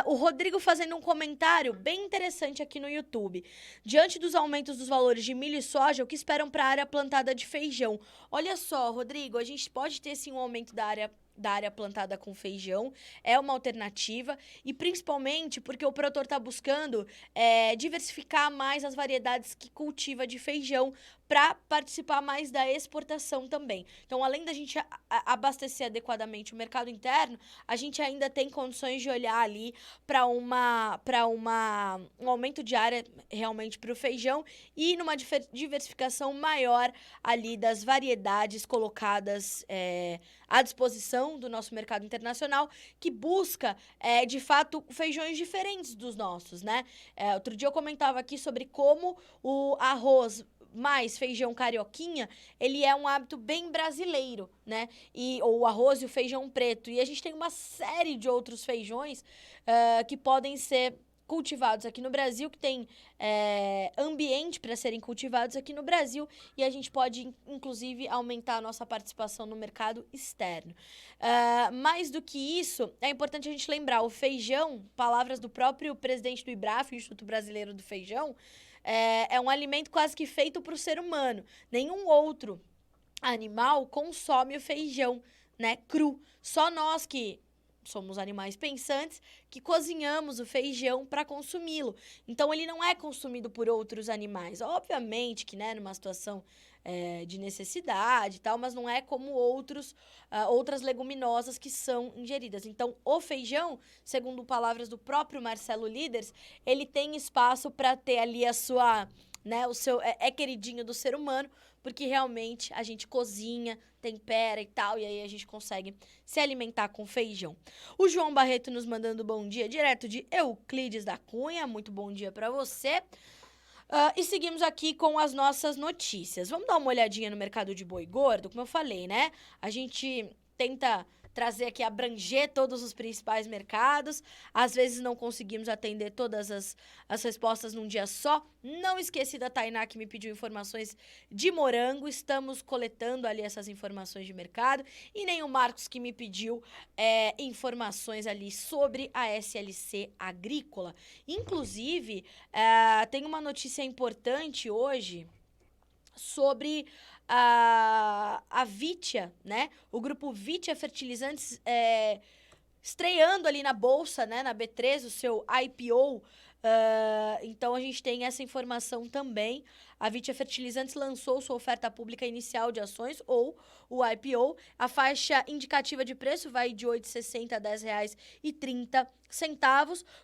A: O Rodrigo fazendo um comentário bem interessante aqui no YouTube. Diante dos aumentos dos valores de milho e soja, o que esperam para a área plantada de feijão? Olha só, Rodrigo, a gente pode ter sim um aumento da área plantada com feijão, é uma alternativa, e principalmente porque o produtor está buscando diversificar mais as variedades que cultiva de feijão para participar mais da exportação também. Então, além da gente abastecer adequadamente o mercado interno, a gente ainda tem condições de olhar ali para um aumento de área realmente para o feijão e numa diversificação maior ali das variedades colocadas à disposição do nosso mercado internacional, que busca, de fato, feijões diferentes dos nossos, né? Outro dia eu comentava aqui sobre como o arroz mais feijão carioquinha, ele é um hábito bem brasileiro, né? O arroz e o feijão preto. E a gente tem uma série de outros feijões que podem ser cultivados aqui no Brasil, que tem ambiente para serem cultivados aqui no Brasil, e a gente pode, inclusive, aumentar a nossa participação no mercado externo. Mais do que isso, é importante a gente lembrar, o feijão, palavras do próprio presidente do IBRAF, Instituto Brasileiro do Feijão, é um alimento quase que feito para o ser humano. Nenhum outro animal consome o feijão, né, cru. Só nós que somos animais pensantes que cozinhamos o feijão para consumi-lo. Então, ele não é consumido por outros animais. Obviamente que, né, numa situação de necessidade e tal, mas não é como outras leguminosas que são ingeridas. Então, o feijão, segundo palavras do próprio Marcelo Líderes, ele tem espaço para ter ali a sua, né, o seu queridinho do ser humano, porque realmente a gente cozinha, tempera e tal, e aí a gente consegue se alimentar com feijão. O João Barreto nos mandando bom dia, direto de Euclides da Cunha, muito bom dia para você. E seguimos aqui com as nossas notícias. Vamos dar uma olhadinha no mercado de boi gordo, como eu falei, né? A gente tenta trazer aqui, abranger todos os principais mercados. Às vezes não conseguimos atender todas as respostas num dia só. Não esqueci da Tainá, que me pediu informações de morango. Estamos coletando ali essas informações de mercado. E nem o Marcos, que me pediu informações ali sobre a SLC agrícola. Inclusive, tem uma notícia importante hoje sobre a Vitia, né? O grupo Vitia Fertilizantes estreando ali na bolsa, né? Na B3, o seu IPO. Então, a gente tem essa informação também. A Vitia Fertilizantes lançou sua oferta pública inicial de ações, ou o IPO. A faixa indicativa de preço vai de R$ 8,60 a R$ 10,30.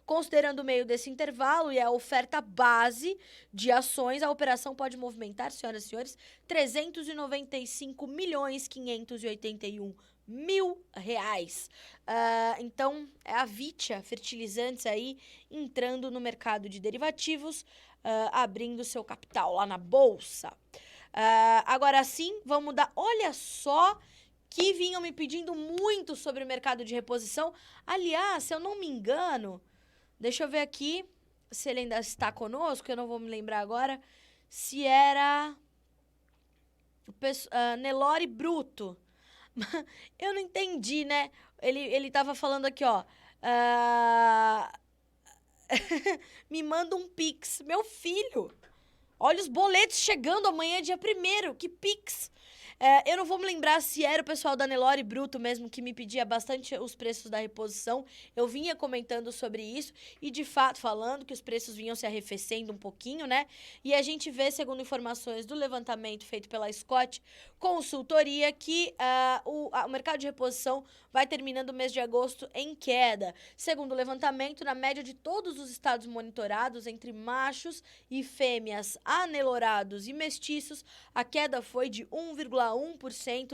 A: Considerando o meio desse intervalo e a oferta base de ações, a operação pode movimentar, senhoras e senhores, R$ 395.581.000. Então, é a Vitia Fertilizantes aí entrando no mercado de derivativos, abrindo seu capital lá na bolsa. Agora sim, vamos dar... Olha só que vinham me pedindo muito sobre o mercado de reposição. Aliás, se eu não me engano, deixa eu ver aqui se ele ainda está conosco, eu não vou me lembrar agora, se era Nelore Bruto. Eu não entendi, né? Ele tava falando aqui, ó. Me manda um Pix. Meu filho, olha os boletos chegando amanhã, dia 1º. Que Pix? Eu não vou me lembrar se era o pessoal da Nelore Bruto mesmo que me pedia bastante os preços da reposição. Eu vinha comentando sobre isso e, de fato, falando que os preços vinham se arrefecendo um pouquinho, né? E a gente vê, segundo informações do levantamento feito pela Scott Consultoria, que o mercado de reposição vai terminando o mês de agosto em queda. Segundo o levantamento, na média de todos os estados monitorados, entre machos e fêmeas anelorados e mestiços, a queda foi de 1,1%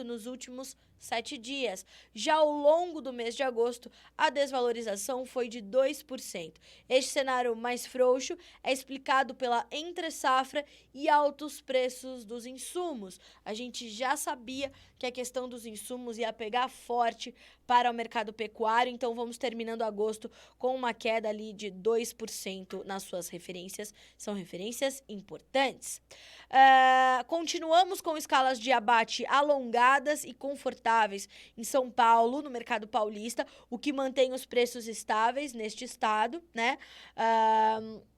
A: nos últimos 7 dias. Já ao longo do mês de agosto, a desvalorização foi de 2%. Este cenário mais frouxo é explicado pela entre-safra e altos preços dos insumos. A gente já sabia que a questão dos insumos ia pegar forte para o mercado pecuário, então vamos terminando agosto com uma queda ali de 2% nas suas referências. São referências importantes. Continuamos com escalas de abate alongadas e confortáveis em São Paulo, no mercado paulista, o que mantém os preços estáveis neste estado, né?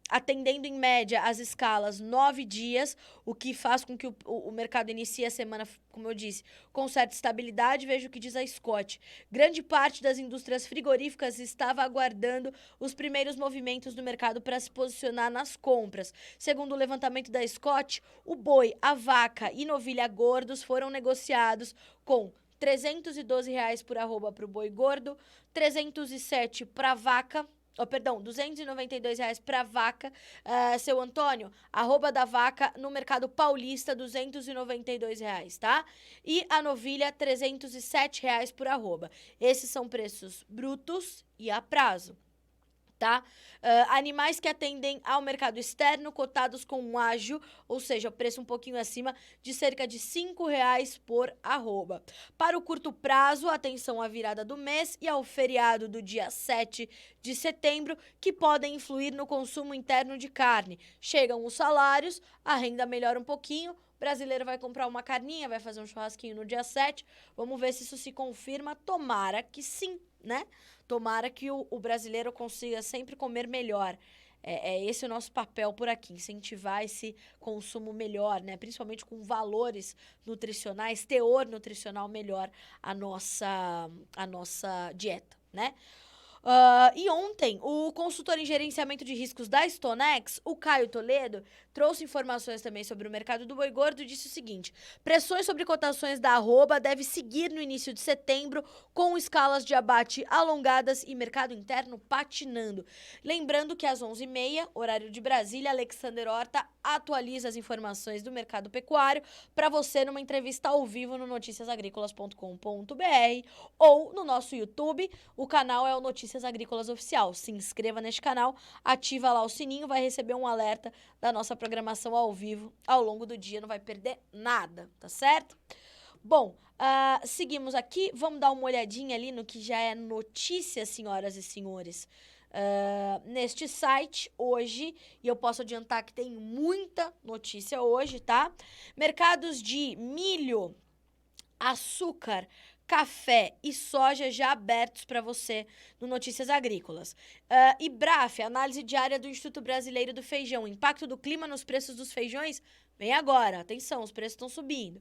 A: Atendendo em média as escalas 9 dias, o que faz com que o mercado inicie a semana, como eu disse, com certa estabilidade. Veja o que diz a Scott. Grande parte das indústrias frigoríficas estava aguardando os primeiros movimentos do mercado para se posicionar nas compras. Segundo o levantamento da Scott, o boi, a vaca e novilha gordos foram negociados com R$ 312 por arroba para o boi gordo, 307 para a vaca, R$ 292 para vaca. Seu Antônio, arroba da vaca no mercado paulista, R$ 292, tá? E a novilha, R$ 307 por arroba. Esses são preços brutos e a prazo, tá? Animais que atendem ao mercado externo, cotados com um ágio, ou seja, preço um pouquinho acima, de cerca de R$ 5,00 por arroba. Para o curto prazo, atenção à virada do mês e ao feriado do dia 7 de setembro, que podem influir no consumo interno de carne. Chegam os salários, a renda melhora um pouquinho, o brasileiro vai comprar uma carninha, vai fazer um churrasquinho no dia 7. Vamos ver se isso se confirma. Tomara que sim, né? Tomara que o brasileiro consiga sempre comer melhor. É esse o nosso papel por aqui, incentivar esse consumo melhor, né? Principalmente com valores nutricionais, teor nutricional melhor a nossa dieta, né? E ontem, o consultor em gerenciamento de riscos da StoneX, o Caio Toledo, trouxe informações também sobre o mercado do boi gordo e disse o seguinte: pressões sobre cotações da arroba deve seguir no início de setembro, com escalas de abate alongadas e mercado interno patinando. Lembrando que às 11h30, horário de Brasília, Alexander Horta atualiza as informações do mercado pecuário para você numa entrevista ao vivo no noticiasagricolas.com.br ou no nosso YouTube. O canal é o Notícias Agrícolas Oficial. Se inscreva neste canal, ativa lá o sininho, vai receber um alerta da nossa programação ao vivo ao longo do dia, não vai perder nada, tá certo? Bom, seguimos aqui, vamos dar uma olhadinha ali no que já é notícia, senhoras e senhores. Neste site hoje, e eu posso adiantar que tem muita notícia hoje, tá? Mercados de milho, açúcar, café e soja já abertos para você no Notícias Agrícolas. IBRAF, análise diária do Instituto Brasileiro do Feijão. Impacto do clima nos preços dos feijões? Vem agora, atenção, os preços estão subindo.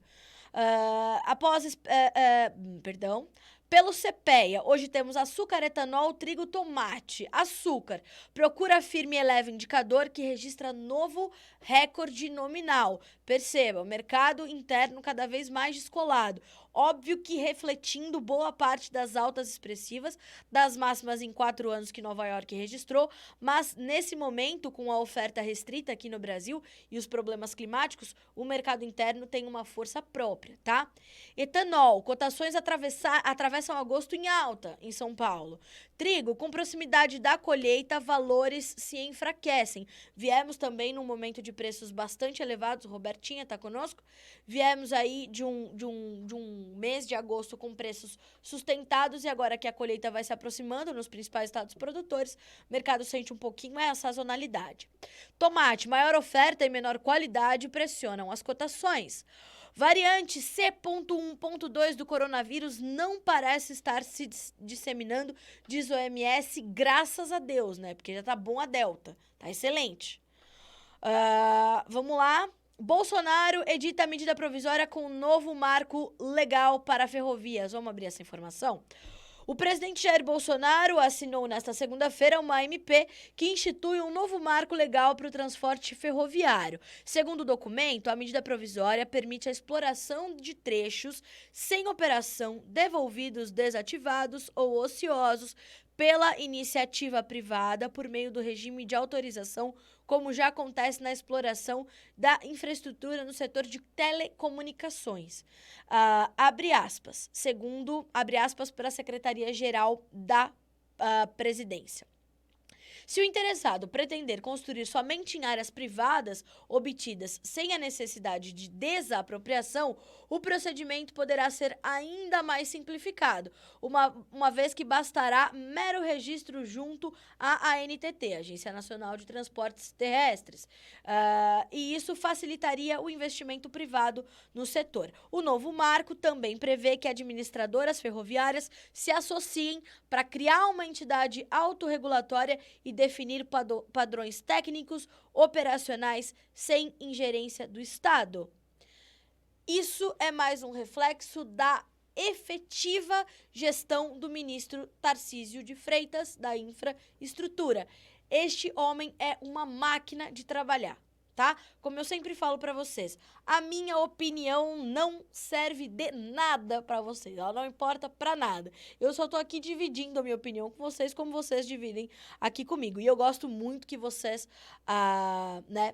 A: Perdão. Pelo CPEA, hoje temos açúcar, etanol, trigo, tomate. Açúcar. Procura firme e eleva indicador que registra novo recorde nominal. Perceba, o mercado interno cada vez mais descolado. Óbvio que refletindo boa parte das altas expressivas das máximas em 4 anos que Nova York registrou, mas nesse momento, com a oferta restrita aqui no Brasil e os problemas climáticos, o mercado interno tem uma força própria, tá? Etanol, cotações atravessam agosto em alta em São Paulo. Trigo, com proximidade da colheita, valores se enfraquecem. Viemos também num momento de preços bastante elevados, Robertinha está conosco, viemos aí de um mês de agosto com preços sustentados e agora que a colheita vai se aproximando nos principais estados produtores, o mercado sente um pouquinho mais a sazonalidade. Tomate, maior oferta e menor qualidade pressionam as cotações. Variante C.1.2 do coronavírus não parece estar se disseminando, diz o OMS, graças a Deus, né? Porque já tá bom a Delta, tá excelente. Vamos lá. Bolsonaro edita a medida provisória com um novo marco legal para ferrovias. Vamos abrir essa informação? O presidente Jair Bolsonaro assinou nesta segunda-feira uma MP que institui um novo marco legal para o transporte ferroviário. Segundo o documento, a medida provisória permite a exploração de trechos sem operação devolvidos desativados ou ociosos pela iniciativa privada por meio do regime de autorização, como já acontece na exploração da infraestrutura no setor de telecomunicações. Abre aspas, abre aspas para a Secretaria-Geral da Presidência. Se o interessado pretender construir somente em áreas privadas obtidas sem a necessidade de desapropriação, o procedimento poderá ser ainda mais simplificado, uma vez que bastará mero registro junto à ANTT, Agência Nacional de Transportes Terrestres, e isso facilitaria o investimento privado no setor. O novo marco também prevê que administradoras ferroviárias se associem para criar uma entidade autorregulatória e definir padrões técnicos operacionais sem ingerência do Estado. Isso é mais um reflexo da efetiva gestão do ministro Tarcísio de Freitas, da infraestrutura. Este homem é uma máquina de trabalhar, tá? Como eu sempre falo para vocês, a minha opinião não serve de nada para vocês, ela não importa para nada. Eu só tô aqui dividindo a minha opinião com vocês, como vocês dividem aqui comigo. E eu gosto muito que vocês,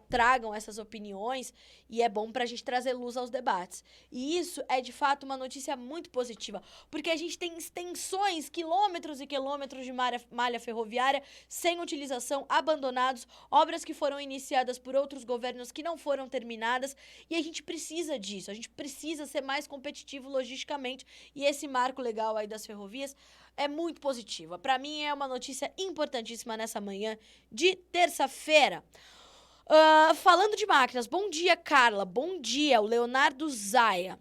A: tragam essas opiniões e é bom pra gente trazer luz aos debates. E isso é, de fato, uma notícia muito positiva, porque a gente tem extensões, quilômetros e quilômetros de malha ferroviária sem utilização, abandonados, obras que foram iniciadas por outros governos que não foram terminadas, e a gente precisa disso, a gente precisa ser mais competitivo logisticamente, e esse marco legal aí das ferrovias é muito positiva. Para mim é uma notícia importantíssima nessa manhã de terça-feira. Falando de máquinas, bom dia, Carla, bom dia, o Leonardo Zaia.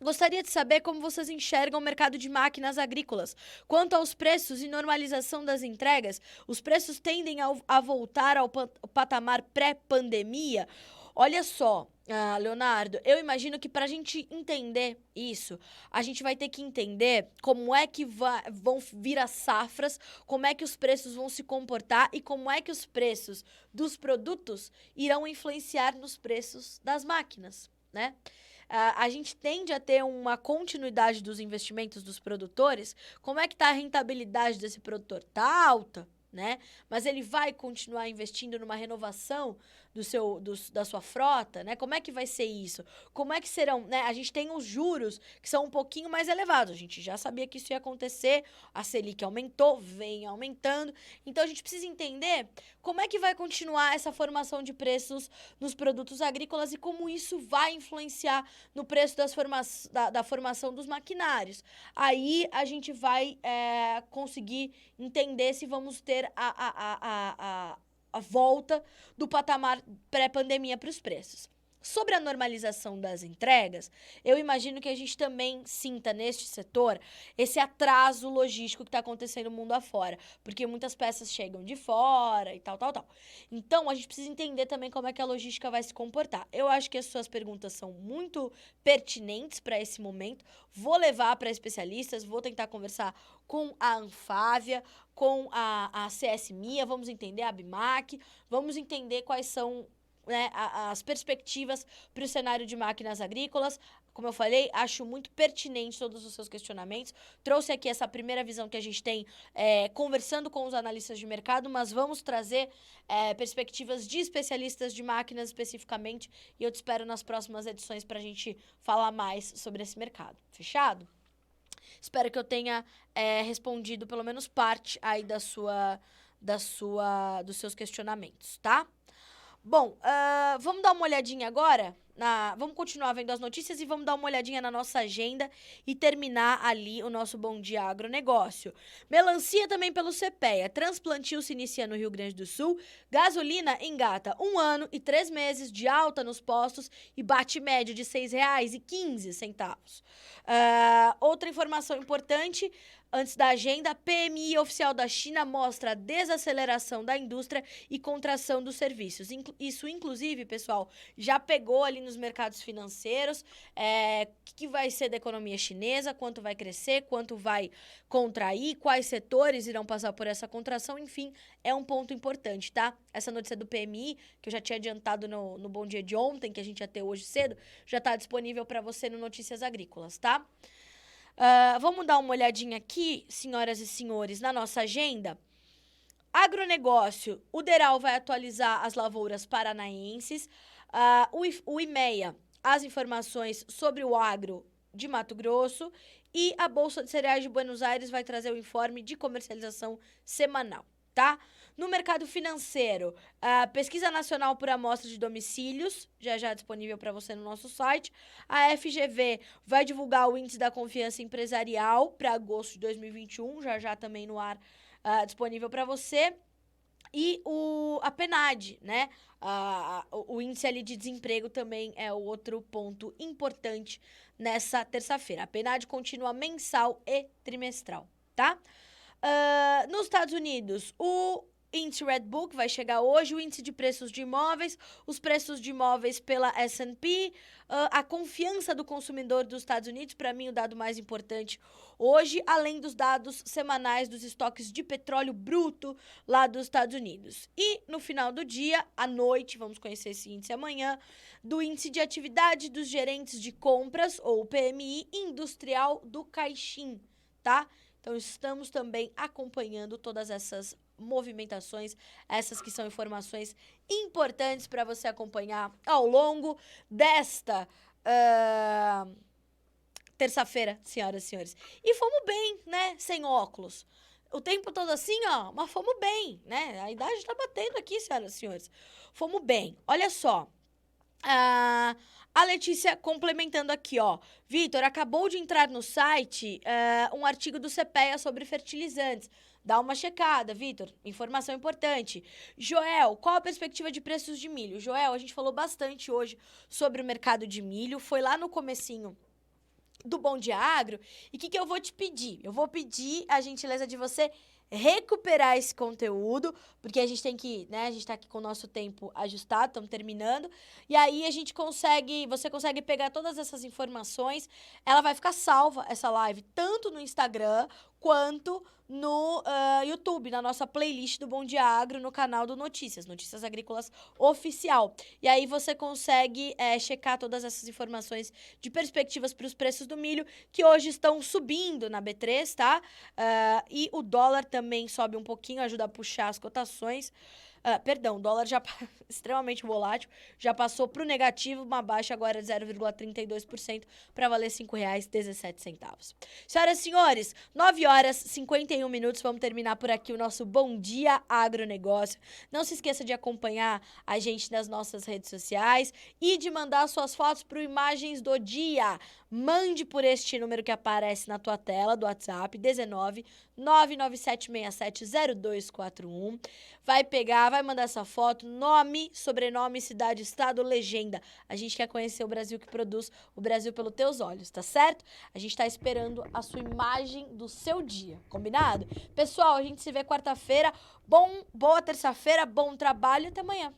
A: Gostaria de saber como vocês enxergam o mercado de máquinas agrícolas. Quanto aos preços e normalização das entregas, os preços tendem a voltar ao patamar pré-pandemia? Olha só, Leonardo, eu imagino que para a gente entender isso, a gente vai ter que entender como é que vão vir as safras, como é que os preços vão se comportar e como é que os preços dos produtos irão influenciar nos preços das máquinas, né? A gente tende a ter uma continuidade dos investimentos dos produtores. Como é que está a rentabilidade desse produtor? Está alta, né? Mas ele vai continuar investindo numa renovação da sua frota, né? Como é que vai ser isso? Como é que serão, né? A gente tem os juros que são um pouquinho mais elevados. A gente já sabia que isso ia acontecer, a Selic aumentou, vem aumentando. Então a gente precisa entender como é que vai continuar essa formação de preços nos produtos agrícolas e como isso vai influenciar no preço da formação dos maquinários. Aí a gente vai conseguir entender se vamos ter a volta do patamar pré-pandemia para os preços. Sobre a normalização das entregas, eu imagino que a gente também sinta neste setor esse atraso logístico que está acontecendo no mundo afora, porque muitas peças chegam de fora e tal. Então, a gente precisa entender também como é que a logística vai se comportar. Eu acho que as suas perguntas são muito pertinentes para esse momento. Vou levar para especialistas, vou tentar conversar com a Anfávia, com a CS-MIA, vamos entender a ABMAC, vamos entender quais são, né, as perspectivas para o cenário de máquinas agrícolas. Como eu falei, acho muito pertinente todos os seus questionamentos. Trouxe aqui essa primeira visão que a gente tem conversando com os analistas de mercado, mas vamos trazer perspectivas de especialistas de máquinas especificamente, e eu te espero nas próximas edições para a gente falar mais sobre esse mercado. Fechado? Espero que eu tenha respondido pelo menos parte aí dos seus questionamentos, tá? Bom, vamos dar uma olhadinha agora, vamos continuar vendo as notícias e vamos dar uma olhadinha na nossa agenda e terminar ali o nosso Bom Dia Agronegócio. Melancia também pelo CPEA, transplantio se inicia no Rio Grande do Sul, gasolina engata 1 ano e 3 meses de alta nos postos e bate média de R$ 6,15. Outra informação importante, antes da agenda, PMI oficial da China mostra a desaceleração da indústria e contração dos serviços. Isso, inclusive, pessoal, já pegou ali nos mercados financeiros. O que vai ser da economia chinesa, quanto vai crescer, quanto vai contrair, quais setores irão passar por essa contração, enfim, é um ponto importante, tá? Essa notícia do PMI, que eu já tinha adiantado no Bom Dia de ontem, que a gente ia ter hoje cedo, já está disponível para você no Notícias Agrícolas, tá? Vamos dar uma olhadinha aqui, senhoras e senhores, na nossa agenda. Agronegócio, o DERAL vai atualizar as lavouras paranaenses. O IMEA, as informações sobre o agro de Mato Grosso. E a Bolsa de Cereais de Buenos Aires vai trazer o informe de comercialização semanal, tá? No mercado financeiro, a Pesquisa Nacional por Amostra de Domicílios, já disponível para você no nosso site. A FGV vai divulgar o Índice da Confiança Empresarial para agosto de 2021, já também no ar, disponível para você. E a PNAD, né? O índice ali de desemprego também é o outro ponto importante nessa terça-feira. A PNAD continua mensal e trimestral, tá? Nos Estados Unidos, o índice Redbook vai chegar hoje, o índice de preços de imóveis, os preços de imóveis pela S&P, a confiança do consumidor dos Estados Unidos, para mim o dado mais importante hoje, além dos dados semanais dos estoques de petróleo bruto lá dos Estados Unidos. E no final do dia, à noite, vamos conhecer esse índice amanhã, do índice de atividade dos gerentes de compras, ou PMI, industrial do Caixin, tá? Então, estamos também acompanhando todas essas movimentações, essas que são informações importantes para você acompanhar ao longo desta terça-feira, senhoras e senhores. E fomos bem, né? Sem óculos. O tempo todo assim, ó, mas fomos bem, né? A idade tá batendo aqui, senhoras e senhores. Fomos bem. Olha só. A Letícia complementando aqui, ó. Vitor, acabou de entrar no site um artigo do CPEA sobre fertilizantes. Dá uma checada, Vitor. Informação importante. Joel, qual a perspectiva de preços de milho? Joel, a gente falou bastante hoje sobre o mercado de milho. Foi lá no comecinho do Bom Dia Agro. E o que eu vou te pedir? Eu vou pedir a gentileza de você recuperar esse conteúdo, porque a gente tem que, né, a gente tá aqui com o nosso tempo ajustado, estamos terminando, e aí você consegue pegar todas essas informações, ela vai ficar salva, essa live, tanto no Instagram, quanto no YouTube, na nossa playlist do Bom Dia Agro, no canal do Notícias Agrícolas Oficial. E aí você consegue checar todas essas informações de perspectivas para os preços do milho, que hoje estão subindo na B3, tá? E o dólar também sobe um pouquinho, ajuda a puxar as cotações. Perdão, o dólar já extremamente volátil, já passou para o negativo, uma baixa agora de 0,32% para valer R$ 5,17. Senhoras e senhores, 9h51, vamos terminar por aqui o nosso Bom Dia Agronegócio. Não se esqueça de acompanhar a gente nas nossas redes sociais e de mandar suas fotos para o Imagens do Dia. Mande por este número que aparece na tua tela do WhatsApp, 19 997670241. Vai pegar, vai mandar essa foto, nome, sobrenome, cidade, estado, legenda. A gente quer conhecer o Brasil que produz, o Brasil pelos teus olhos, tá certo? A gente tá esperando a sua imagem do seu dia, combinado? Pessoal, a gente se vê quarta-feira. Boa terça-feira, bom trabalho e até amanhã.